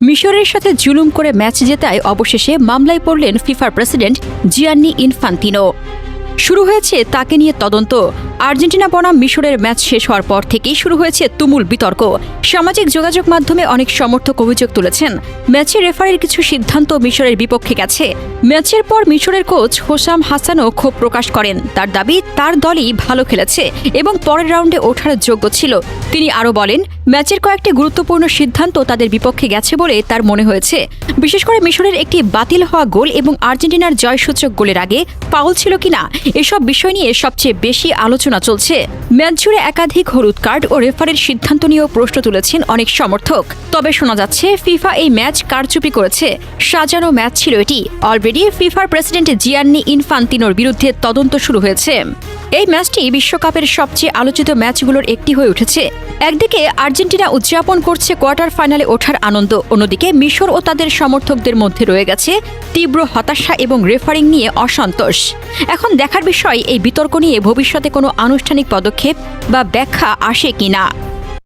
মিশরের সাথে জুলুম করে ম্যাচ জেতায় অবশেষে মামলায় পড়লেন ফিফার প্রেসিডেন্ট জিয়ান্নি ইনফান্তিনো। শুরু হয়েছে তাকে নিয়ে তদন্ত। আর্জেন্টিনা বনাম মিশরের ম্যাচ শেষ হওয়ার পর থেকেই শুরু হয়েছে তুমুল বিতর্ক। সামাজিক যোগাযোগ মাধ্যমে অনেক সমর্থক অভিযোগ তুলেছেন, ম্যাচের রেফারির কিছু সিদ্ধান্ত মিশরের বিপক্ষে গেছে। ম্যাচের পর মিশরের কোচ হোসাম হাসানও ক্ষোভ প্রকাশ করেন। তার দাবি, তার দলই ভালো খেলেছে এবং পরের রাউন্ডে ওঠার যোগ্য ছিল। তিনি আরও বলেন, ম্যাচের কয়েকটি গুরুত্বপূর্ণ সিদ্ধান্ত তাদের বিপক্ষে গেছে বলে তার মনে হয়েছে। বিশেষ করে মিশরের একটি বাতিল হওয়া গোল এবং আর্জেন্টিনার জয়সূচক গোলের আগে ফাউল ছিল কিনা, এসব বিষয় নিয়ে সবচেয়ে বেশি আলোচনা চলছে। ম্যাচ জুড়ে একাধিক হলুদ কার্ড ও রেফারির সিদ্ধান্ত নিয়েও প্রশ্ন তুলেছেন অনেক সমর্থক। তবে শোনা যাচ্ছে ফিফা এই ম্যাচ কারচুপি করেছে, সাজানো ম্যাচ ছিল এটি। অলরেডি ফিফার প্রেসিডেন্ট জিয়ান্নি ইনফান্তিনোর বিরুদ্ধে তদন্ত শুরু হয়েছে। এই ম্যাচটি বিশ্বকাপের সবচেয়ে আলোচিত ম্যাচগুলোর একটি হয়ে উঠেছে। একদিকে আর্জেন্টিনা উদযাপন করছে কোয়ার্টার ফাইনালে ওঠার আনন্দ, অন্যদিকে মিশর ও তাদের সমর্থকদের মধ্যে রয়ে গেছে তীব্র হতাশা এবং রেফারিং নিয়ে অসন্তোষ। এখন দেখার বিষয়, এই বিতর্ক নিয়ে ভবিষ্যতে কোনো আনুষ্ঠানিক পদক্ষেপ বা ব্যাখ্যা আসে কিনা।